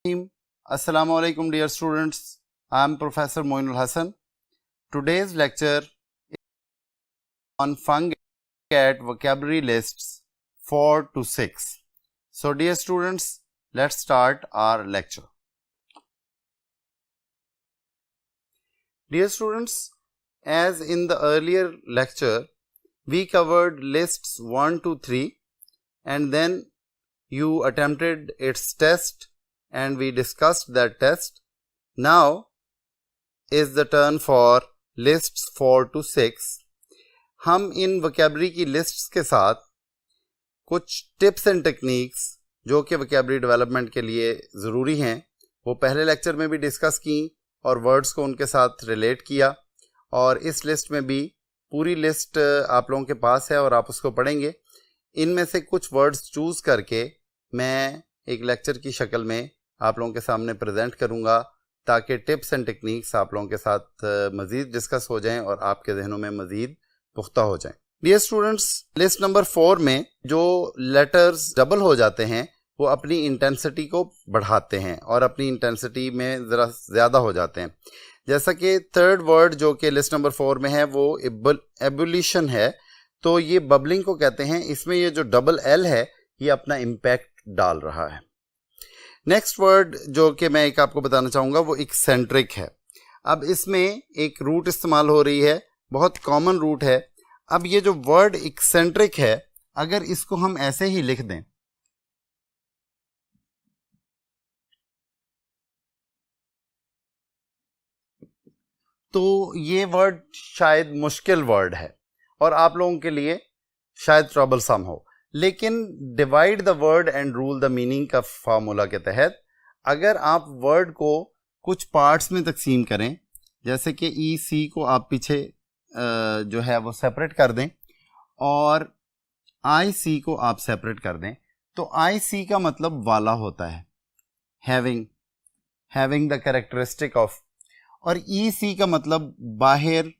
Assalamu alaikum dear students. I am Professor Moinul Hassan. Today's lecture is on FUNCAT vocabulary lists 4 to 6. So dear students, let's start our lecture. Dear students, as in the earlier lecture, we covered lists 1 to 3 and then you attempted its test and we discussed that test. Now is the turn for lists 4 to 6. हम इन vocabulary की lists के साथ कुछ tips and techniques जो कि vocabulary development के लिए ज़रूरी हैं वो पहले lecture में भी discuss की और words को उनके साथ relate किया और इस list में भी पूरी list आप लोगों के पास है और आप उसको पढ़ेंगे. इनमें से कुछ words choose करके मैं एक lecture की शक्ल में आप लोगों के सामने प्रेजेंट करूंगा ताकि टिप्स एंड टेक्निक्स आप लोगों के साथ मज़ीद डिस्कस हो जाएं और आपके जहनों में मज़ीद पुख्ता हो जाएं. डियर स्टूडेंट्स, लिस्ट नंबर 4 में जो लेटर्स डबल हो जाते हैं वो अपनी इंटेंसिटी को बढ़ाते हैं और अपनी इंटेंसिटी में ज़रा ज़्यादा हो जाते हैं. जैसा कि थर्ड वर्ड जो कि लिस्ट नंबर 4 में है वो एबुलिशन है, तो ये बबलिंग को कहते हैं. इसमें ये जो डबल एल है ये अपना इम्पैक्ट डाल रहा है. नेक्स्ट वर्ड जो कि मैं एक आपको बताना चाहूँगा वो एक्सेंट्रिक है. अब इसमें एक रूट इस्तेमाल हो रही है, बहुत कॉमन रूट है. अब ये जो वर्ड एक्सेंट्रिक है अगर इसको हम ऐसे ही लिख दें तो ये वर्ड शायद मुश्किल वर्ड है और आप लोगों के लिए शायद ट्रबलसम हो, लेकिन divide the word and rule the meaning का फार्मूला के तहत अगर आप वर्ड को कुछ पार्ट्स में तकसीम करें, जैसे कि ई सी को आप पीछे जो है वो सेपरेट कर दें और आई सी को आप सेपरेट कर दें, तो आई सी का मतलब वाला होता है, हैविंग द कैरेक्टरिस्टिक ऑफ, और ई सी का मतलब बाहर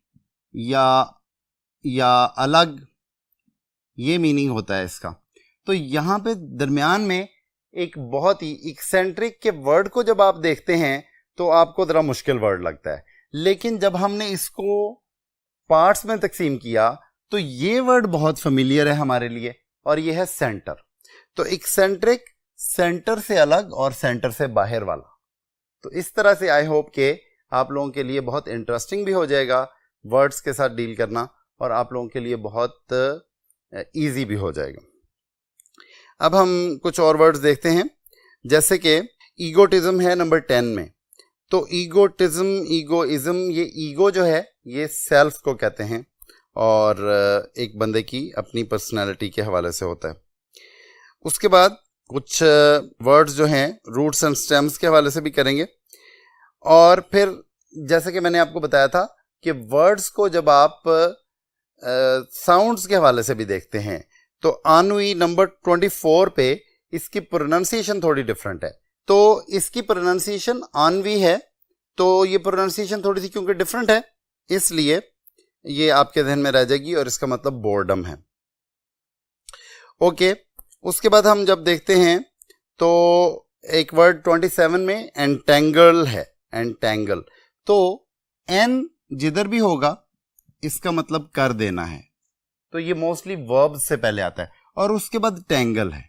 या अलग, ये मीनिंग होता है इसका. तो यहाँ पे दरमियान में एक बहुत ही एक्सेंट्रिक के वर्ड को जब आप देखते हैं तो आपको ज़रा मुश्किल वर्ड लगता है, लेकिन जब हमने इसको पार्ट्स में तकसीम किया तो ये वर्ड बहुत फेमिलियर है हमारे लिए और ये है सेंटर. तो एक्सेंट्रिक सेंटर से अलग और सेंटर से बाहर वाला. तो इस तरह से आई होप के आप लोगों के लिए बहुत इंटरेस्टिंग भी हो जाएगा वर्ड्स के साथ डील करना और आप लोगों के लिए बहुत ईजी भी हो जाएगा. अब हम कुछ और वर्ड्स देखते हैं, जैसे कि ईगोटिज्म है नंबर 10 में. तो ईगोटिज्म, ईगोइज्म, ये ईगो जो है ये सेल्फ को कहते हैं और एक बंदे की अपनी पर्सनालिटी के हवाले से होता है. उसके बाद कुछ वर्ड्स जो हैं रूट्स एंड स्टेम्स के हवाले से भी करेंगे और फिर जैसे कि मैंने आपको बताया था कि वर्ड्स को जब आप साउंड्स के हवाले से भी देखते हैं तो आनुई नंबर 24 पे इसकी प्रोनाउंसिएशन थोड़ी डिफरेंट है. तो इसकी प्रोनाउंसिएशन आनवी है, तो ये प्रोनाउंसिएशन थोड़ी सी क्योंकि डिफरेंट है इसलिए ये आपके ध्यान में रह जाएगी और इसका मतलब बोर्डम है. ओके, उसके बाद हम जब देखते हैं तो एक वर्ड 27 में एंटेंगल है. एंटेंगल, तो एन जिधर भी होगा इसका मतलब कर देना है, तो ये मोस्टली वर्ब से पहले आता है और उसके बाद टेंगल है.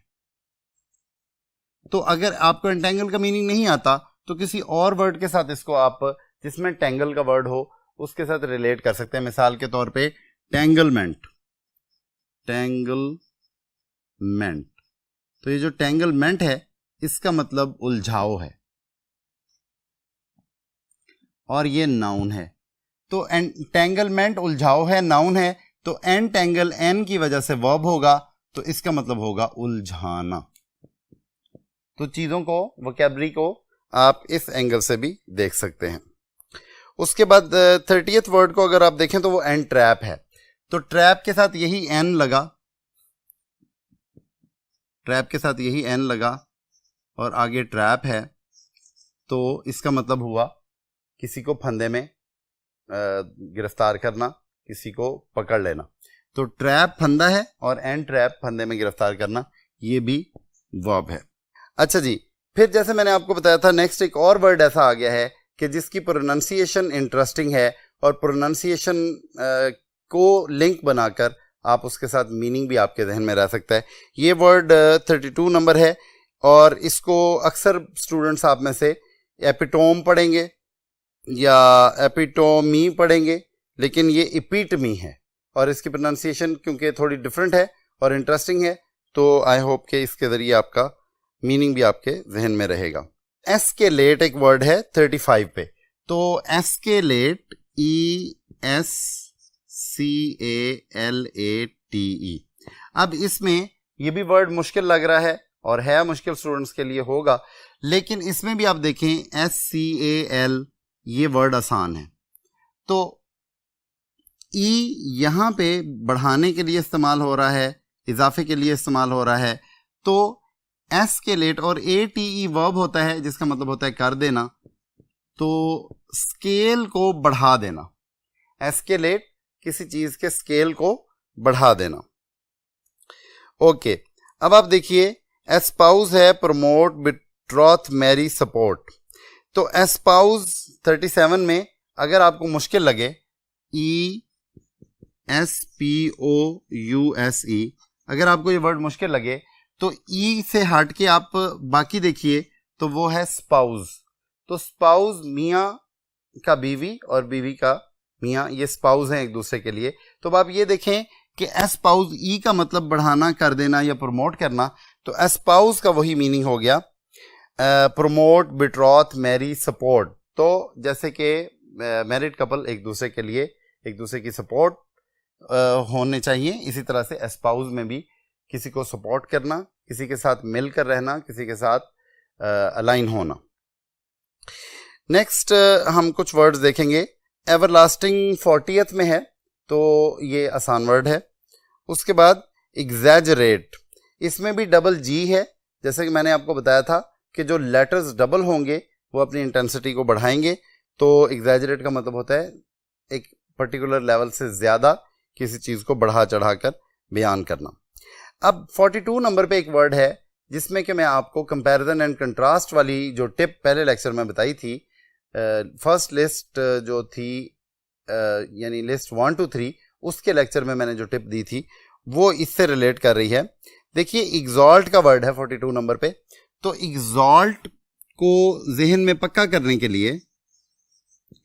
तो अगर आपको एंटेंगल का मीनिंग नहीं आता तो किसी और वर्ड के साथ इसको आप जिसमें टेंगल का वर्ड हो उसके साथ रिलेट कर सकते हैं. मिसाल के तौर पे टेंगलमेंट. तो ये जो टेंगलमेंट है इसका मतलब उलझाव है और ये नाउन है. तो एंटेंगलमेंट उलझाव है, नाउन है, तो एंटेंगल एन की वजह से वर्ब होगा तो इसका मतलब होगा उलझाना. तो चीज़ों को, वोकैबुलरी को आप इस एंगल से भी देख सकते हैं. उसके बाद 30th वर्ड को अगर आप देखें तो वो एंट्रैप है. तो ट्रैप के साथ यही एन लगा, और आगे ट्रैप है, तो इसका मतलब हुआ किसी को फंदे में गिरफ्तार करना, किसी को पकड़ लेना. तो ट्रैप फंदा है और एंड ट्रैप फंदे में गिरफ्तार करना, ये भी वर्ब है. अच्छा जी, फिर जैसे मैंने आपको बताया था, नेक्स्ट एक और वर्ड ऐसा आ गया है कि जिसकी प्रोनाउंसिएशन इंटरेस्टिंग है और प्रोनाउंसिएशन को लिंक बनाकर आप उसके साथ मीनिंग भी आपके जहन में रह सकता है। ये वर्ड 32 नंबर है और इसको अक्सर स्टूडेंट्स आप में से एपिटोम पढ़ेंगे या एपिटोमी पढ़ेंगे, लेकिन ये इपीटमी है और इसकी प्रोनाउंसिएशन क्योंकि थोड़ी डिफरेंट है और इंटरेस्टिंग है, तो आई होप कि इसके ज़रिए आपका मीनिंग भी आपके जहन में रहेगा। एस्केलेट एक वर्ड है 35 पे, तो एस्केलेट ESCALATE। अब इसमें ये भी वर्ड मुश्किल लग रहा है और है मुश्किल, स्टूडेंट्स के लिए होगा, लेकिन इसमें भी आप देखें SCAL ये वर्ड आसान है। तो ई यहां पे बढ़ाने के लिए इस्तेमाल हो रहा है, इजाफे के लिए इस्तेमाल हो रहा है, तो एस्केलेट और ATE वर्ब होता है जिसका मतलब होता है कर देना, तो स्केल को बढ़ा देना। एस्केलेट किसी चीज के स्केल को बढ़ा देना। ओके, अब आप देखिए एस्पाउस है प्रमोट, बिट्रॉथ, मैरी, सपोर्ट। तो एस्पाउस 37 में अगर आपको मुश्किल लगे ESPOUSE, अगर आपको ये वर्ड मुश्किल लगे तो ई से हट के आप बाकी देखिए तो वो है स्पाउस। तो स्पाउस मियाँ का बीवी और बीवी का मियाँ, ये स्पाउस हैं एक दूसरे के लिए। तो अब आप ये देखें कि एस्पाउस ई का मतलब बढ़ाना, कर देना या प्रमोट करना, तो एस्पाउस का वही मीनिंग हो गया प्रमोट, बिट्रॉथ, मैरी, सपोर्ट। तो जैसे कि मैरिड कपल एक दूसरे के लिए एक दूसरे की सपोर्ट होने चाहिए, इसी तरह से एस्पाउस में भी किसी को सपोर्ट करना, किसी के साथ मिलकर रहना, किसी के साथ अलाइन होना। नेक्स्ट हम कुछ वर्ड्स देखेंगे। एवरलास्टिंग 40th में है, तो ये आसान वर्ड है। उसके बाद एग्जैजरेट, इसमें भी डबल जी है। जैसे कि मैंने आपको बताया था कि जो लेटर्स डबल होंगे वो अपनी इंटेंसिटी को बढ़ाएंगे, तो एग्जैजरेट का मतलब होता है एक पर्टिकुलर लेवल से ज़्यादा किसी चीज़ को बढ़ा चढ़ाकर बयान करना। अब 42 नंबर पे एक वर्ड है जिसमें कि मैं आपको कंपैरिजन एंड कंट्रास्ट वाली जो टिप पहले लेक्चर में बताई थी, फर्स्ट लिस्ट जो थी यानी लिस्ट 1 to 3, उसके लेक्चर में मैंने जो टिप दी थी वो इससे रिलेट कर रही है। देखिए एग्जॉल्ट का वर्ड है 42 नंबर पे। तो एग्जॉल्ट को जहन में पक्का करने के लिए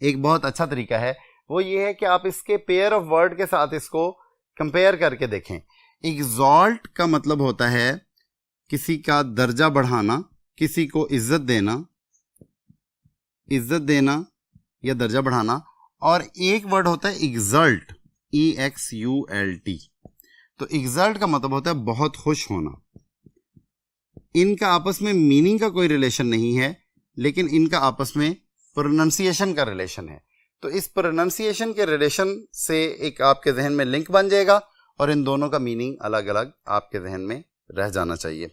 एक बहुत अच्छा तरीका है, वो ये है कि आप इसके पेयर ऑफ वर्ड के साथ इसको कंपेयर करके देखें। एग्जॉल्ट का मतलब होता है किसी का दर्जा बढ़ाना, किसी को इज्जत देना या दर्जा बढ़ाना। और एक वर्ड होता है एग्जल्ट, EXULT। तो एग्जल्ट का मतलब होता है बहुत खुश होना। इनका आपस में मीनिंग का कोई रिलेशन नहीं है, लेकिन इनका आपस में प्रोनाउंसिएशन का रिलेशन है। तो इस प्रोनाउंसिएशन के रिलेशन से एक आपके जहन में लिंक बन जाएगा और इन दोनों का मीनिंग अलग अलग आपके जहन में रह जाना चाहिए।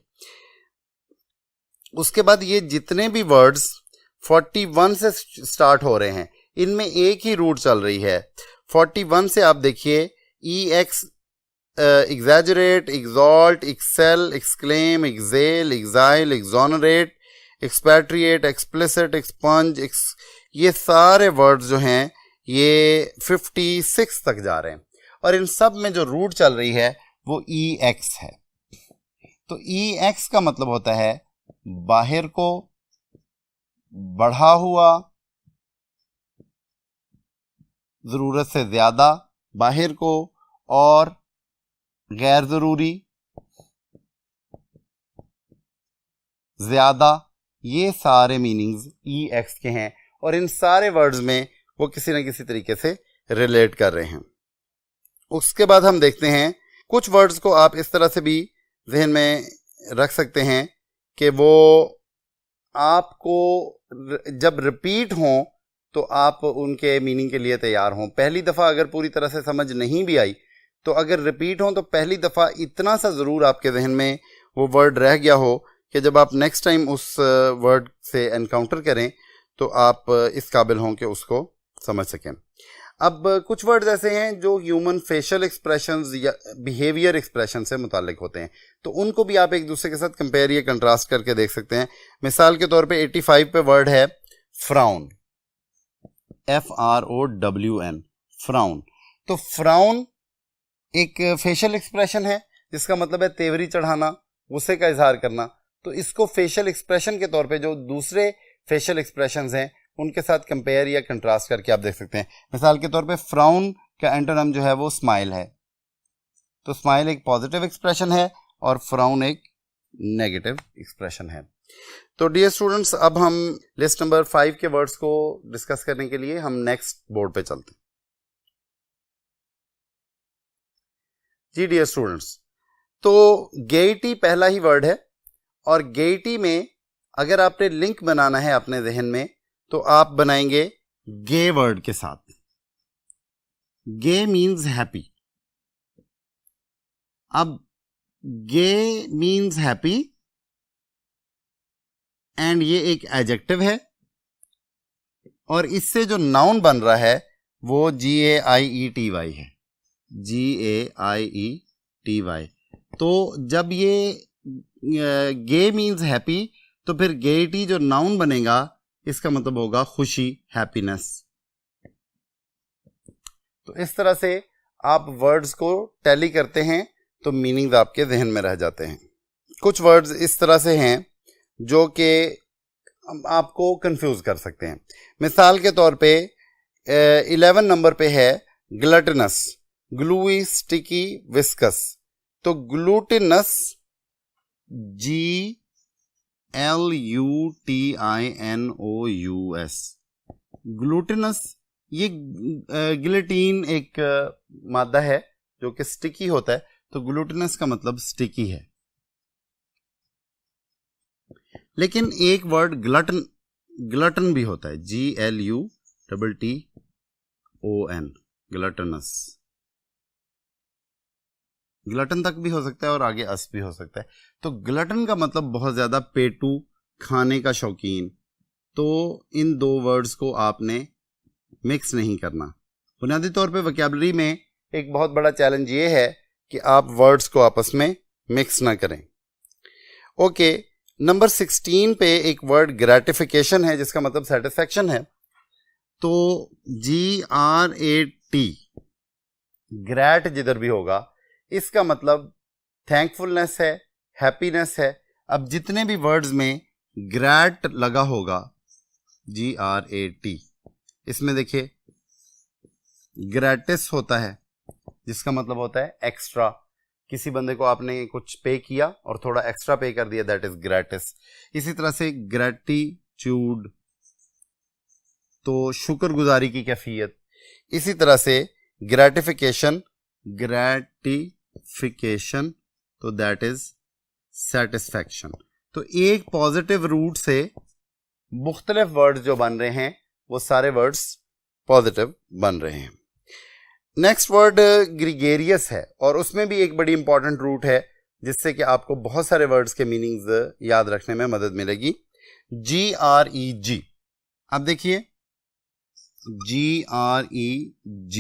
उसके बाद ये जितने भी वर्ड्स 41 से स्टार्ट हो रहे हैं, इनमें एक ही रूट चल रही है। 41 से आप देखिए exaggerate, exalt, excel, exclaim, excel, exile, exonerate, expatriate, explicit, expunge, ये सारे वर्ड्स जो हैं ये 56 तक जा रहे हैं और इन सब में जो रूट चल रही है वो EX है। तो EX का मतलब होता है बाहर को, बढ़ा हुआ, जरूरत से ज्यादा, बाहर को, और गैर जरूरी, ज्यादा, ये सारे मीनिंग्स EX के हैं और इन सारे वर्ड्स में वो किसी न किसी तरीके से रिलेट कर रहे हैं। उसके बाद हम देखते हैं कुछ वर्ड्स को आप इस तरह से भी जहन में रख सकते हैं कि वो आपको जब रिपीट हों तो आप उनके मीनिंग के लिए तैयार हों। पहली दफ़ा अगर पूरी तरह से समझ नहीं भी आई तो अगर रिपीट हों तो पहली दफ़ा इतना सा ज़रूर आपके जहन में वो वर्ड रह गया हो कि जब आप नेक्स्ट टाइम उस वर्ड से एनकाउंटर करें तो आप इस काबिल हों कि उसको समझ सकें। अब कुछ वर्ड्स ऐसे हैं जो ह्यूमन फेशियल एक्सप्रेशंस या बिहेवियर एक्सप्रेशन से मुतालिक होते हैं, तो उनको भी आप एक दूसरे के साथ कंपेयर या कंट्रास्ट करके देख सकते हैं। मिसाल के तौर पे 85 पे वर्ड है फ्राउन, FROWN, फ्राउन। तो फ्राउन एक फेशियल एक्सप्रेशन है जिसका मतलब है तेवरी चढ़ाना, गुस्से का इजहार करना। तो इसको फेशियल एक्सप्रेशन के तौर पे जो दूसरे फेशियल एक्सप्रेशंस हैं उनके साथ कंपेयर या कंट्रास्ट करके आप देख सकते हैं। मिसाल के तौर पे फ्राउन का एंटोनिम जो है वो स्माइल है, तो स्माइल एक पॉजिटिव एक्सप्रेशन है और फ्राउन एक नेगेटिव एक्सप्रेशन है। तो डियर स्टूडेंट्स, अब हम लिस्ट नंबर 5 के वर्ड्स को डिस्कस करने के लिए हम नेक्स्ट बोर्ड पे चलते हैं। जी डियर स्टूडेंट्स, तो गेइटी पहला ही वर्ड है और गेइटी में अगर आपने लिंक बनाना है अपने जहन में तो आप बनाएंगे गे वर्ड के साथ। गे मीन्स हैप्पी। अब गे मीन्स हैप्पी एंड ये एक एडजेक्टिव है और इससे जो नाउन बन रहा है वो GAIETY है, GAIETY। तो जब ये गे मीन्स हैप्पी तो फिर गेइटी जो नाउन बनेगा इसका मतलब होगा खुशी, हैप्पीनेस। तो इस तरह से आप वर्ड्स को टैली करते हैं तो मीनिंग्स आपके जहन में रह जाते हैं। कुछ वर्ड्स इस तरह से हैं जो कि आपको कंफ्यूज कर सकते हैं। मिसाल के तौर पे 11 नंबर पे है ग्लटनस, ग्लूई, स्टिकी, विस्कस। तो ग्लूटिनस GLUTINOUS, ग्लूटिनस। ये गिलेटिन एक मादा है जो कि स्टिकी होता है, तो ग्लूटिनस का मतलब स्टिकी है। लेकिन एक वर्ड ग्लटन भी होता है, GLUTTON, ग्लटनस। ग्लटन तक भी हो सकता है और आगे अस भी हो सकता है। तो ग्लटन का मतलब बहुत ज्यादा पेटू, खाने का शौकीन। तो इन दो वर्ड्स को आपने मिक्स नहीं करना। बुनियादी तौर पे वोकैबुलरी में एक बहुत बड़ा चैलेंज ये है कि आप वर्ड्स को आपस में मिक्स ना करें। ओके, नंबर 16 पे एक वर्ड ग्रेटिफिकेशन है जिसका मतलब सेटिस्फैक्शन है। तो GRAT, ग्रैट जिधर भी होगा इसका मतलब थैंकफुलनेस है, हैप्पीनेस है। अब जितने भी वर्ड्स में ग्रैट लगा होगा, GRAT, इसमें देखिए ग्रैटिस होता है जिसका मतलब होता है एक्स्ट्रा। किसी बंदे को आपने कुछ पे किया और थोड़ा एक्स्ट्रा पे कर दिया, दैट इज ग्रैटिस। इसी तरह से ग्रैटिट्यूड, तो शुक्रगुजारी की कैफियत। इसी तरह से ग्रैटिफिकेशन, ग्रैटिफिकेशन, तो दैट इज सेटिस्फैक्शन। तो एक पॉजिटिव रूट से मुख्तलिफ वर्ड्स जो बन रहे हैं वो सारे वर्ड्स पॉजिटिव बन रहे हैं। नेक्स्ट वर्ड ग्रीगेरियस है और उसमें भी एक बड़ी इंपॉर्टेंट रूट है जिससे कि आपको बहुत सारे वर्ड्स के मीनिंग्स याद रखने में मदद मिलेगी। GREG। अब देखिए GREG,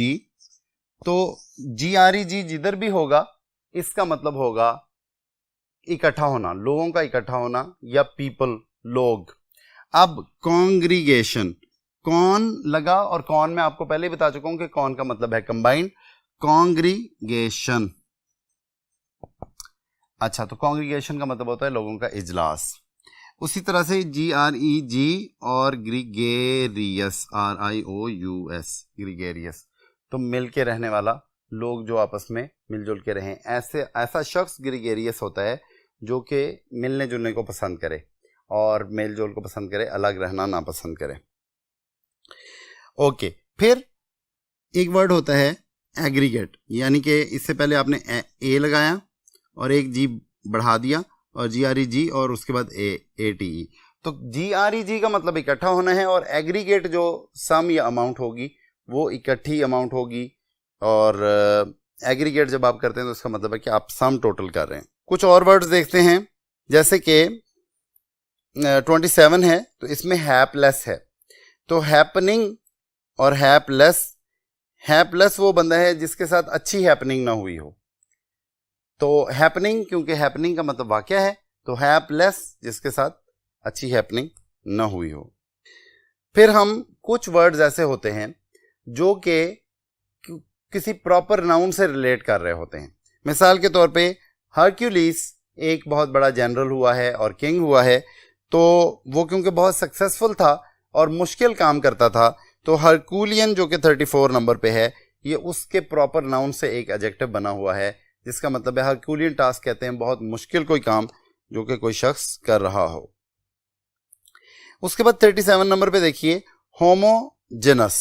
तो GREG जिधर भी होगा इसका मतलब होगा इकट्ठा होना, लोगों का इकट्ठा होना या पीपल, लोग। अब कॉन्ग्रीगेशन, कॉन लगा और कॉन में आपको पहले ही बता चुका हूं कि कॉन का मतलब है कंबाइंड, कॉन्ग्रीगेशन। अच्छा, तो कॉन्ग्रीगेशन का मतलब होता है लोगों का इजलास। उसी तरह से GREG और ग्रीगेरियस, RIOUS, ग्रीगेरियस, तो मिलके रहने वाला, लोग जो आपस में मिलजुल के रहें। ऐसा शख्स ग्रीगेरियस होता है जो कि मिलने जुलने को पसंद करे और मेल जोल को पसंद करे, अलग रहना ना पसंद करे। ओके, फिर एक वर्ड होता है एग्रीगेट, यानी कि इससे पहले आपने ए लगाया और एक जी बढ़ा दिया और GREG और उसके बाद ATE। तो GREG का मतलब इकट्ठा होना है और एग्रीगेट जो सम या अमाउंट होगी वो इकट्ठी अमाउंट होगी। और एग्रीगेट जब आप करते हैं तो उसका मतलब है कि आप सम टोटल कर रहे हैं। कुछ और वर्ड्स देखते हैं, जैसे कि 27 है तो इसमें हैपलेस है। तो हैपनिंग और हैपलेस हैपलेस वो बंदा है जिसके साथ अच्छी हैपनिंग ना हुई हो। तो हैपनिंग, क्योंकि हैपनिंग का मतलब वाकया है, तो हैपलेस जिसके साथ अच्छी हैपनिंग ना हुई हो। फिर हम कुछ वर्ड्स ऐसे होते हैं जो कि किसी प्रॉपर नाउन से रिलेट कर रहे होते हैं। मिसाल के तौर पे हरक्यूलिस एक बहुत बड़ा जनरल हुआ है और किंग हुआ है, तो वो क्योंकि बहुत सक्सेसफुल था और मुश्किल काम करता था, तो हरकुलियन जो कि 34 नंबर पे है, ये उसके प्रॉपर नाउन से एक एडजेक्टिव बना हुआ है, जिसका मतलब है हरकुलियन टास्क कहते हैं बहुत मुश्किल कोई काम जो कि कोई शख्स कर रहा हो। उसके बाद 37 नंबर पे देखिए होमोजेनस।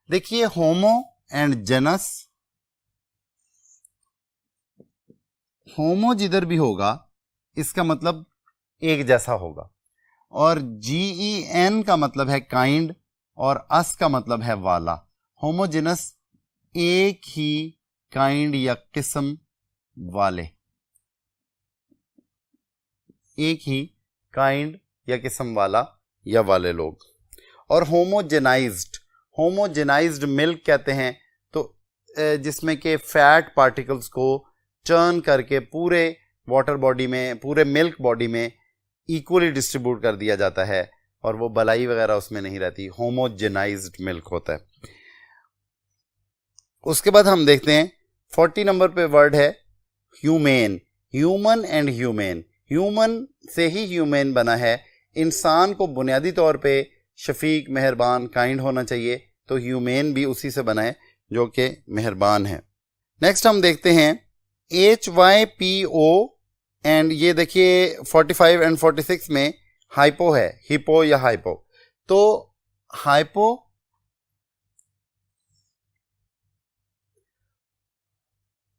देखिए होमो एंड जेनस, होमो जिधर भी होगा इसका मतलब एक जैसा होगा, और GEN का मतलब है काइंड और अस का मतलब है वाला। होमोजेनस एक ही काइंड या किस्म वाले, एक ही काइंड या किस्म वाला या वाले लोग। और होमोजेनाइज्ड, होमोजेनाइज्ड मिल्क कहते हैं, तो जिसमें के फैट पार्टिकल्स को टर्न करके पूरे वाटर बॉडी में, पूरे मिल्क बॉडी में इक्वली डिस्ट्रीब्यूट कर दिया जाता है और वो बलाई वगैरह उसमें नहीं रहती, होमोजेनाइज्ड मिल्क होता है। उसके बाद हम देखते हैं 40 नंबर पे वर्ड है humane. Human and humane, human से ही ह्यूमेन बना है। इंसान को बुनियादी तौर पे शफीक, मेहरबान, काइंड होना चाहिए, तो ह्यूमेन भी उसी से बना है जो कि मेहरबान है। नेक्स्ट हम देखते हैं HYPO, एंड ये देखिए 45 एंड 46 में हाइपो है, हिपो या हाइपो। तो हाइपो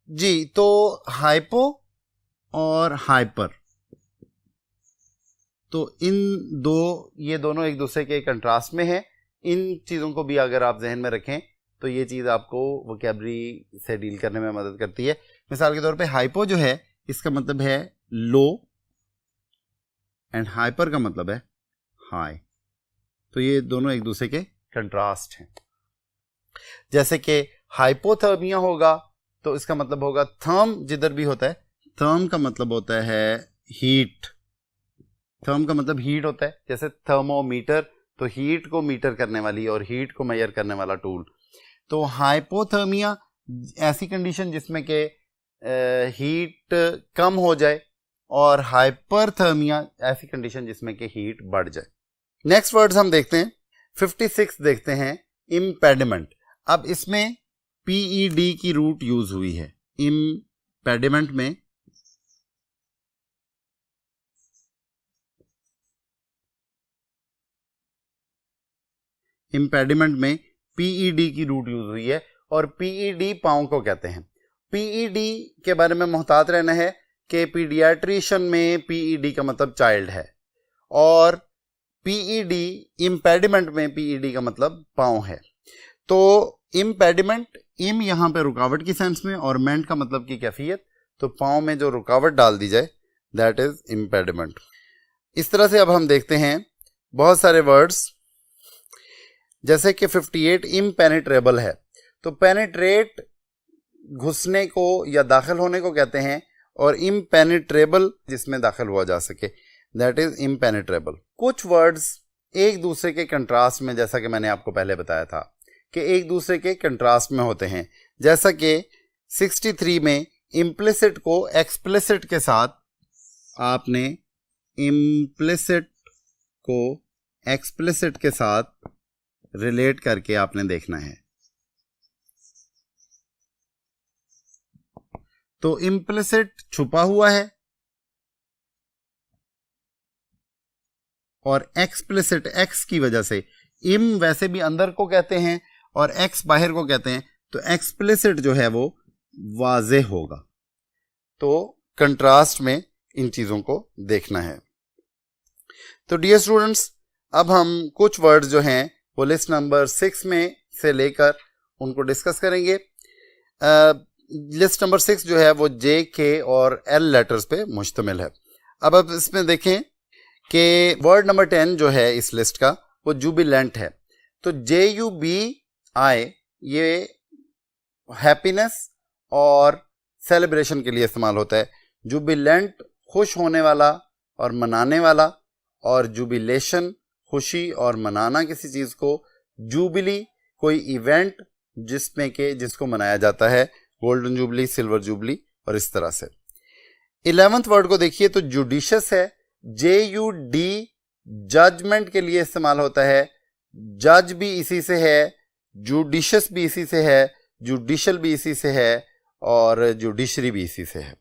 जी, तो हाइपो और हाइपर, तो इन दो, ये दोनों एक दूसरे के कंट्रास्ट में है। इन चीज़ों को भी अगर आप जहन में रखें तो ये चीज़ आपको वोकैबुलरी से डील करने में मदद करती है। मिसाल के तौर पे हाइपो जो है इसका मतलब है लो एंड हाइपर का मतलब है हाई, तो ये दोनों एक दूसरे के कंट्रास्ट हैं। जैसे कि हाइपोथर्मिया होगा तो इसका मतलब होगा थर्म, जिधर भी होता है थर्म का मतलब होता है हीट, थर्म का मतलब हीट होता है। जैसे थर्मोमीटर, तो हीट को मीटर करने वाली और हीट को मेजर करने वाला टूल। तो हाइपोथर्मिया ऐसी कंडीशन जिसमें के हीट कम हो जाए, और हाइपरथर्मिया ऐसी कंडीशन जिसमें के हीट बढ़ जाए। नेक्स्ट वर्ड्स हम देखते हैं 56 देखते हैं इम्पेडिमेंट। अब इसमें PED की रूट यूज हुई है। इम्पेडिमेंट में PED की रूट यूज हुई है, और PED पाँव को कहते हैं। PED के बारे में मोहतात रहना है कि पीडियाट्रिशियन में PED का मतलब चाइल्ड है, और PED इम्पेडिमेंट में PED का मतलब पाँव है। तो इम्पेडिमेंट, इम यहाँ पे रुकावट की सेंस में और मेंट का मतलब की कैफियत, तो पाँव में जो रुकावट डाल दी जाए दैट इज इम्पेडिमेंट। इस तरह से अब हम देखते हैं बहुत सारे वर्ड्स, जैसे कि 58 इम्पेनिट्रेबल है। तो पेनिट्रेट घुसने को या दाखिल होने को कहते हैं, और इम्पेनिट्रेबल जिसमें दाखिल हुआ जा सके दैट इज इम्पेनिट्रेबल। कुछ वर्ड्स एक दूसरे के कंट्रास्ट में, जैसा कि मैंने आपको पहले बताया था कि एक दूसरे के कंट्रास्ट में होते हैं। जैसा कि 63 में इम्प्लिसिट को एक्सप्लिसिट के साथ, आपने इम्प्लिसिट को एक्सप्लिसिट के साथ रिलेट करके आपने देखना है। तो इम्प्लिसिट छुपा हुआ है और एक्सप्लिसिट एक्स की वजह से, इम वैसे भी अंदर को कहते हैं और एक्स बाहर को कहते हैं, तो एक्सप्लिसिट जो है वो वाज़ेह होगा। तो कंट्रास्ट में इन चीजों को देखना है। तो डियर स्टूडेंट्स, अब हम कुछ वर्ड्स जो हैं वो लिस्ट नंबर 6 में से लेकर उनको डिस्कस करेंगे। लिस्ट नंबर 6 जो है वो J, K और L लेटर्स पे मुश्तमिल है। अब इसमें देखें कि वर्ड नंबर 10 जो है इस लिस्ट का वो जुबिलेंट है। तो JUBI ये हैप्पीनेस और सेलिब्रेशन के लिए इस्तेमाल होता है। जुबिलेंट खुश होने वाला और मनाने वाला, और जुबिलेशन खुशी और मनाना किसी चीज़ को, जुबिली कोई इवेंट जिसको मनाया जाता है, गोल्डन जुबली, सिल्वर जुबली और इस तरह से। 11th वर्ड को देखिए तो जुडिशियस है, JUD जजमेंट के लिए इस्तेमाल होता है। जज भी इसी से है, जुडिशियस भी इसी से है, जुडिशियल भी इसी से है और जुडिशरी भी इसी से है।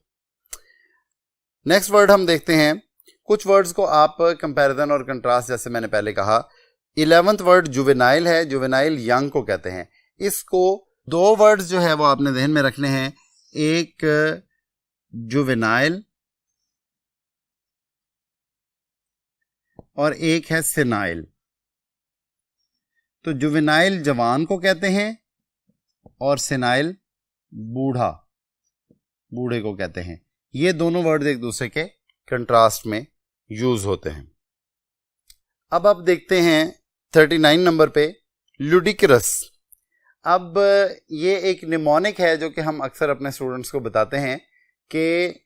नेक्स्ट वर्ड हम देखते हैं। कुछ वर्ड्स को आप कंपैरिजन और कंट्रास्ट, जैसे मैंने पहले कहा। 11th वर्ड जुवेनाइल है, जुवेनाइल यंग को कहते हैं। इसको दो वर्ड्स जो है वो आपने ध्यान में रखने हैं, एक जुवेनाइल और एक है सेनाइल। तो जुवेनाइल जवान को कहते हैं और सेनाइल बूढ़े को कहते हैं। ये दोनों वर्ड एक दूसरे के कंट्रास्ट में यूज होते हैं। अब आप देखते हैं 39 नंबर पे लुडिक्रस। अब ये एक निमोनिक है जो कि हम अक्सर अपने स्टूडेंट्स को बताते हैं कि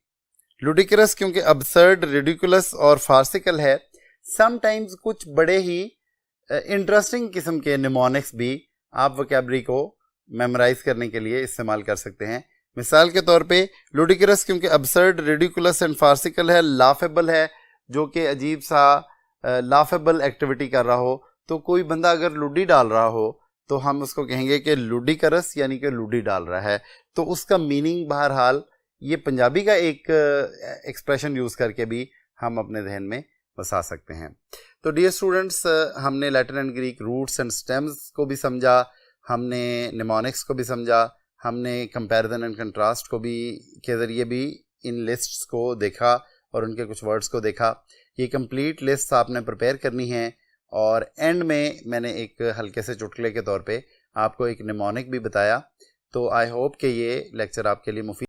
लुडिक्रस क्योंकि अबसर्ड, रिडिकुलस और फार्सिकल है। समटाइम्स कुछ बड़े ही इंटरेस्टिंग किस्म के निमोनिक्स भी आप वोकैबुलरी को मेमोराइज करने के लिए इस्तेमाल कर सकते हैं। मिसाल के तौर पे लुडिक्रस क्योंकि अबसर्ड, रिडिकुलस एंड फार्सिकल है, लाफेबल है, जो कि अजीब सा लाफेबल एक्टिविटी कर रहा हो। तो कोई बंदा अगर लुडी डाल रहा हो तो हम उसको कहेंगे कि लुडिकरस, यानी कि लुडी डाल रहा है। तो उसका मीनिंग बहरहाल ये पंजाबी का एक एक्सप्रेशन यूज करके भी हम अपने जहन में बसा सकते हैं। तो डियर स्टूडेंट्स, हमने लैटिन and Greek roots and stems को भी समझा, हमने निमोनिक्स को भी समझा, हमने कंपैरिजन एंड कंट्रास्ट को भी के ज़रिए भी इन लिस्ट्स को देखा और उनके कुछ वर्ड्स को देखा। ये कंप्लीट लिस्ट आपने प्रिपेयर करनी है और एंड में मैंने एक हल्के से चुटकुले के तौर पे आपको एक निमोनिक भी बताया। तो आई होप कि ये लेक्चर आपके लिए मुफीद